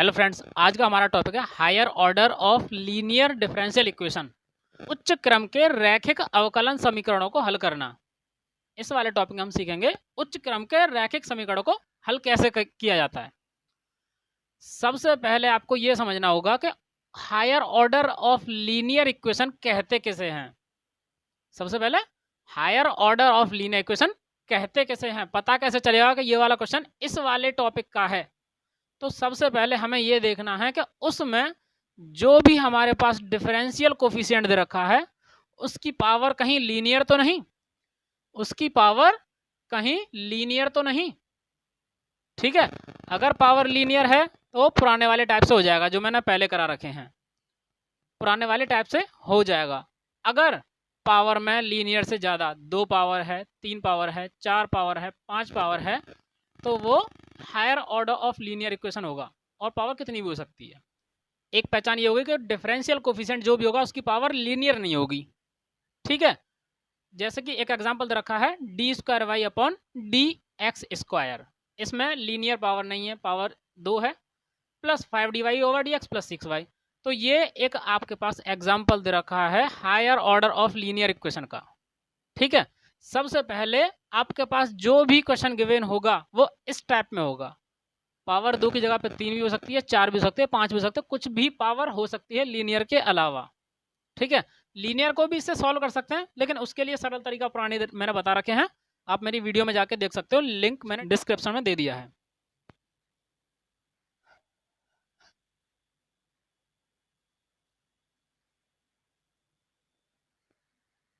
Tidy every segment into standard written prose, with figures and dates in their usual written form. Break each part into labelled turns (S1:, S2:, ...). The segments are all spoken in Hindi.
S1: हेलो फ्रेंड्स, आज का हमारा टॉपिक है higher order of linear differential equation. उच्च क्रम के रैखिक अवकलन समीकरणों को हल करना। इस वाले टॉपिक में हम सीखेंगे उच्च क्रम के रैखिक समीकरणों को हल कैसे किया जाता है। सबसे पहले आपको यह समझना होगा कि higher order of linear equation कहते किसे हैं। सबसे पहले higher order of linear equation कहते कैसे हैं, पता कैसे चलेगा कि ये वाला क्वेश्चन इस वाले टॉपिक का है। तो सबसे पहले हमें यह देखना है कि उसमें जो भी हमारे पास डिफरेंशियल कोफिशिएंट दे रखा है उसकी पावर कहीं लीनियर तो नहीं, उसकी पावर कहीं लीनियर तो नहीं। ठीक है, अगर पावर लीनियर है तो पुराने वाले टाइप से हो जाएगा, जो मैंने पहले करा रखे हैं पुराने वाले टाइप से हो जाएगा। अगर पावर में लीनियर से ज़्यादा 2 पावर है, 3 पावर है, 4 पावर है, 5 पावर है, तो वो higher order of linear equation होगा। और पावर कितनी भी हो सकती है। एक पहचान ये होगी कि डिफरेंशियल कोफिशिएंट जो भी होगा उसकी पावर लीनियर नहीं होगी। ठीक है, जैसे कि एक एग्जांपल दे रखा है d²y/dx²। इसमें लीनियर पावर नहीं है, पावर 2 है, प्लस 5dy/dx प्लस 6y। तो ये एक आपके पास एग्जाम्पल दे रखा है higher order of linear equation का। ठीक है, सबसे पहले आपके पास जो भी क्वेश्चन गिवन होगा वो इस टाइप में होगा। पावर 2 की जगह पे 3 भी हो सकती है, 4 भी हो सकती है, 5 भी हो सकते है, कुछ भी पावर हो सकती है लीनियर के अलावा। ठीक है, लीनियर को भी इससे सॉल्व कर सकते हैं, लेकिन उसके लिए सरल तरीका पुराने मैंने बता रखे हैं, आप मेरी वीडियो में जाके देख सकते हो, लिंक मैंने डिस्क्रिप्शन में दे दिया है।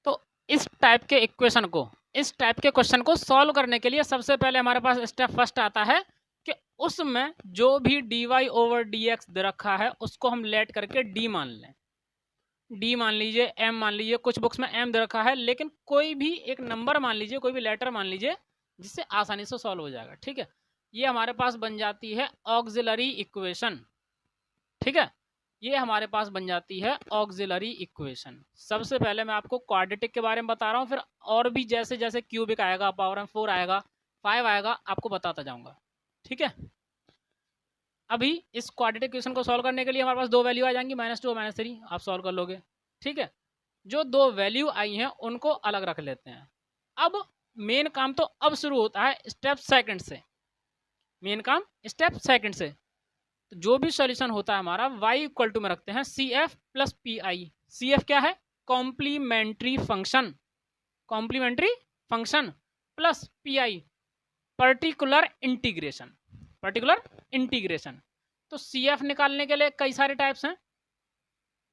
S1: तो इस टाइप के इक्वेशन को, इस टाइप के क्वेश्चन को सॉल्व करने के लिए सबसे पहले हमारे पास स्टेप फर्स्ट आता है कि उसमें जो भी dy/dx दे रखा है उसको हम लेट करके d मान लें। d मान लीजिए, m मान लीजिए, कुछ बुक्स में m दे रखा है, लेकिन कोई भी एक नंबर मान लीजिए, कोई भी लेटर मान लीजिए, जिससे आसानी से सॉल्व हो जाएगा। ठीक है, ये हमारे पास बन जाती है ऑक्सिलरी इक्वेशन। ठीक है, ये हमारे पास बन जाती है ऑक्सिलरी इक्वेशन। सबसे पहले मैं आपको क्वाड्रेटिक के बारे में बता रहा हूँ, फिर और भी जैसे जैसे क्यूबिक आएगा, पावर में 4 आएगा, 5 आएगा, आपको बताता जाऊंगा। ठीक है, अभी इस क्वाड्रेटिक इक्वेशन को सॉल्व करने के लिए हमारे पास 2 वैल्यू आ जाएंगी, -2 और -3, आप सॉल्व कर लोगे। ठीक है, जो 2 वैल्यू आई हैं उनको अलग रख लेते हैं। अब मेन काम तो अब शुरू होता है स्टेप सेकंड से। मेन काम स्टेप सेकंड से, तो जो भी सॉल्यूशन होता है हमारा y में रखते हैं CF प्लस PI। CF क्या है? Complementary function, complementary function, plus PI particular integration, particular integration. तो CF निकालने के लिए कई सारे टाइप्स हैं।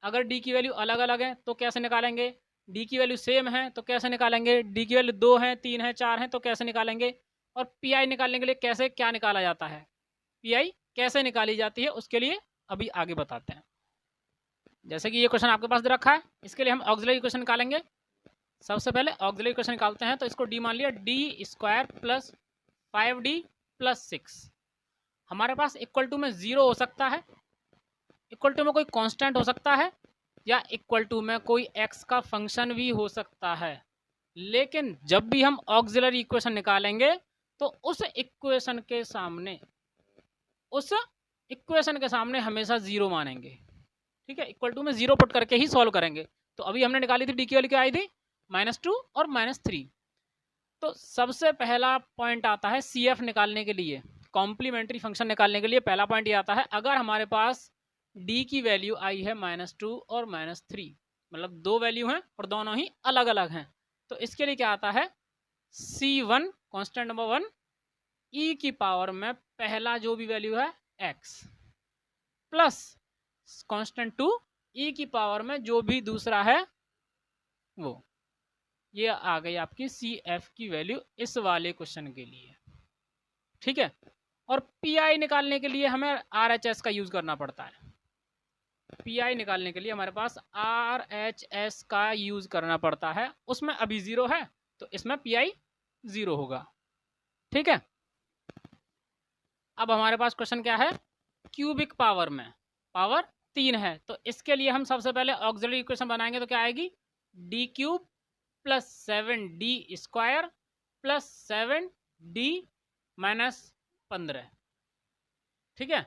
S1: अगर D की वैल्यू अलग अलग है तो कैसे निकालेंगे, D की वैल्यू सेम है तो कैसे निकालेंगे, D की वैल्यू 2 है, 3 है, 4 है तो कैसे निकालेंगे, और PI निकालने के लिए कैसे क्या निकाला जाता है, PI कैसे निकाली जाती है, उसके लिए अभी आगे बताते हैं। जैसे कि ये क्वेश्चन आपके पास दे रखा है, इसके लिए हम ऑक्सिलरी इक्वेशन निकालेंगे। सबसे पहले ऑक्सिलरी इक्वेशन निकालते हैं, तो इसको D मान लिया, d² प्लस 5d प्लस 6। हमारे पास इक्वल टू में 0 हो सकता है, इक्वल टू में कोई कांस्टेंट हो सकता है, या इक्वल टू में कोई x का फंक्शन भी हो सकता है। लेकिन जब भी हम ऑक्सिलरी इक्वेशन निकालेंगे तो उस इक्वेशन के सामने, उस इक्वेशन के सामने हमेशा 0 मानेंगे। ठीक है, इक्वल टू में 0 पुट करके ही सॉल्व करेंगे। तो अभी हमने निकाली थी डी की वैल्यू क्या आई थी, -2 और -3। तो सबसे पहला पॉइंट आता है CF निकालने के लिए, कॉम्प्लीमेंट्री फंक्शन निकालने के लिए पहला पॉइंट ये आता है, अगर हमारे पास D की वैल्यू आई है -2 और -3, मतलब 2 वैल्यू हैं और दोनों ही अलग अलग हैं, तो इसके लिए क्या आता है, C1 कांस्टेंट नंबर 1 e की पावर में पहला जो भी वैल्यू है x, प्लस कांस्टेंट 2 e की पावर में जो भी दूसरा है वो। ये आ गई आपकी CF की वैल्यू इस वाले क्वेश्चन के लिए। ठीक है, और PI निकालने के लिए हमें RHS का यूज करना पड़ता है। PI निकालने के लिए हमारे पास RHS का यूज करना पड़ता है, उसमें अभी 0 है तो इसमें PI 0 होगा। ठीक है, अब हमारे पास क्वेश्चन क्या है, क्यूबिक पावर में पावर 3 है, तो इसके लिए हम सबसे पहले ऑक्सिलरी इक्वेशन बनाएंगे, तो क्या आएगी, d³ plus 7d² plus 7d - 15। ठीक है,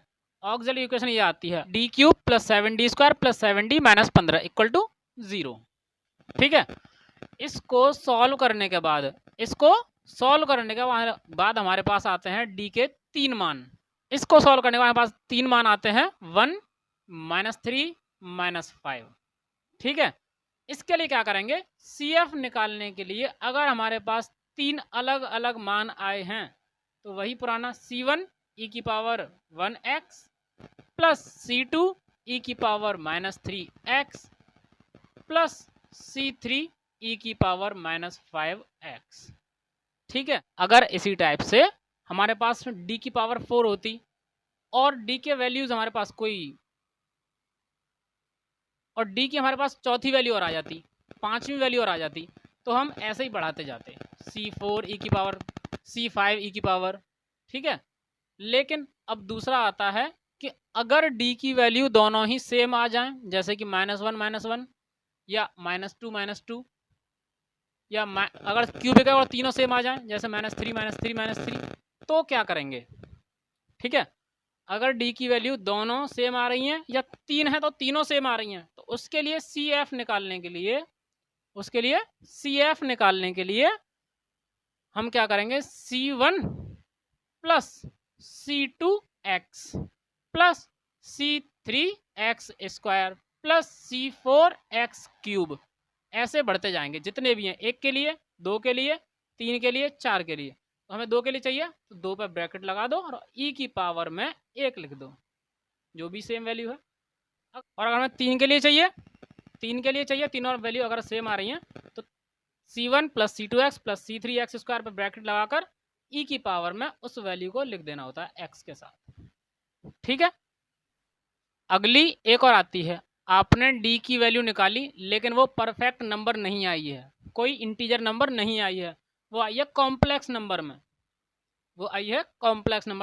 S1: ऑक्सिलरी इक्वेशन ये आती है D cube plus 7d square plus 7d minus 15 equal to 0। ठीक है, इसको सॉल्व करने के बाद हमारे पास आते हैं डी के 3 मान। इसको सॉल्व करने के बाद हमारे पास 3 मान आते हैं 1 -3 -5। ठीक है, इसके लिए क्या करेंगे, CF निकालने के लिए अगर हमारे पास 3 अलग अलग मान आए हैं तो वही पुराना C1 e की power 1x plus C2 e की power -3x plus C3 e की पावर -5x। ठीक है, अगर इसी टाइप से हमारे पास d की पावर 4 होती और d के वैल्यूज हमारे पास और d की हमारे पास चौथी वैल्यू और आ जाती, 5वीं वैल्यू और आ जाती, तो हम ऐसे ही बढ़ाते जाते C4 e की पावर, C5 e की पावर। ठीक है, लेकिन अब दूसरा आता है कि अगर d की वैल्यू दोनों ही सेम आ जाएं, जैसे कि -1 या -2 या अगर क्यूबिक है और तीनों सेम आ जाएं, जैसे -3 तो क्या करेंगे। ठीक है, अगर d की वैल्यू दोनों सेम आ रही हैं या 3 है तो तीनों सेम आ रही हैं, तो उसके लिए CF निकालने के लिए हम क्या करेंगे, C1 plus C2x plus C3x square plus C4x cube, ऐसे बढ़ते जाएंगे जितने भी हैं, 1 के लिए, 2 के लिए, 3 के लिए, 4 के लिए। तो हमें 2 के लिए चाहिए तो 2 पे ब्रैकेट लगा दो और e की पावर में 1 लिख दो, जो भी सेम वैल्यू है। और अगर हमें 3 के लिए चाहिए, तीनों वैल्यू अगर सेम आ रही हैं तो C1 plus C2x plus C3x square पे ब्रैकेट लगाकर e की पावर में उस वैल्यू को लिख देना होता है x के साथ। ठीक है, अगली एक और आती है, आपने d की वैल्यू निकाली लेकिन वो परफेक्ट नंबर नहीं आई है, कोई इंटीजर नंबर नहीं आई है, वो आई है कॉम्प्लेक्स नंबर में,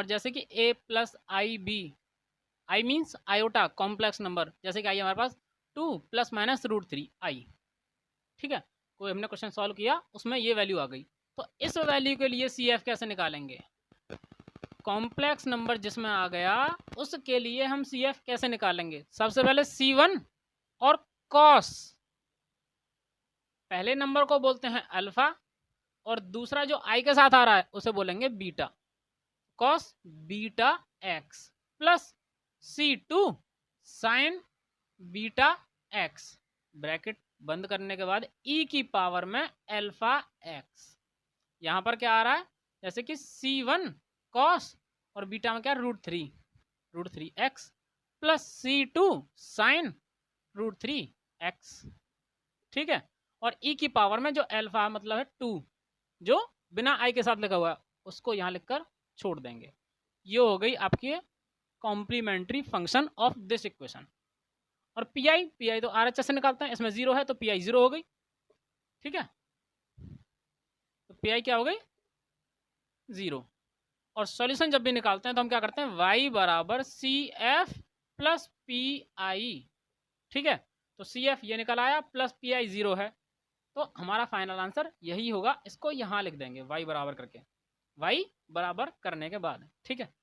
S1: जैसे कि a plus i B, i means iota, complex number, जैसे कि आई हमारे पास 2 ± √3i। ठीक है, कोई हमने क्वेश्चन सॉल्व किया उसमें ये वैल्यू आ गई, तो इस वैल्यू के लिए CF कैसे निकालेंगे, कॉम्प्लेक्स नंबर जिसमें आ गया उसके लिए हम CF कैसे निकालेंगे। सबसे पहले C1 और कॉस, पहले नंबर को बोलते हैं अल्फा और दूसरा जो i के साथ आ रहा है उसे बोलेंगे beta, cos beta x plus C2 sign beta x, bracket बंद करने के बाद e की पावर में अल्फा x। यहां पर क्या आ रहा है, जैसे कि C1 कॉस और बीटा में क्या √3x plus C2 sign √3x। ठीक है, और e की पावर में जो अल्फा मतलब है 2, जो बिना i के साथ लिखा हुआ है उसको यहां लिखकर छोड़ देंगे। ये हो गई आपकी complementary function of this equation. और पी आई तो RHS से निकालते हैं, इसमें 0 है तो पी आई 0 हो गई। ठीक है, तो पी आई क्या हो गई, 0। और सॉल्यूशन जब भी निकालते हैं तो हम क्या करते हैं, y बराबर CF प्लस PI। ठीक है, तो CF ये निकल आया प्लस PI 0 है, तो हमारा फाइनल आंसर यही होगा। इसको यहाँ लिख देंगे y बराबर करके, y बराबर करने के बाद। ठीक है।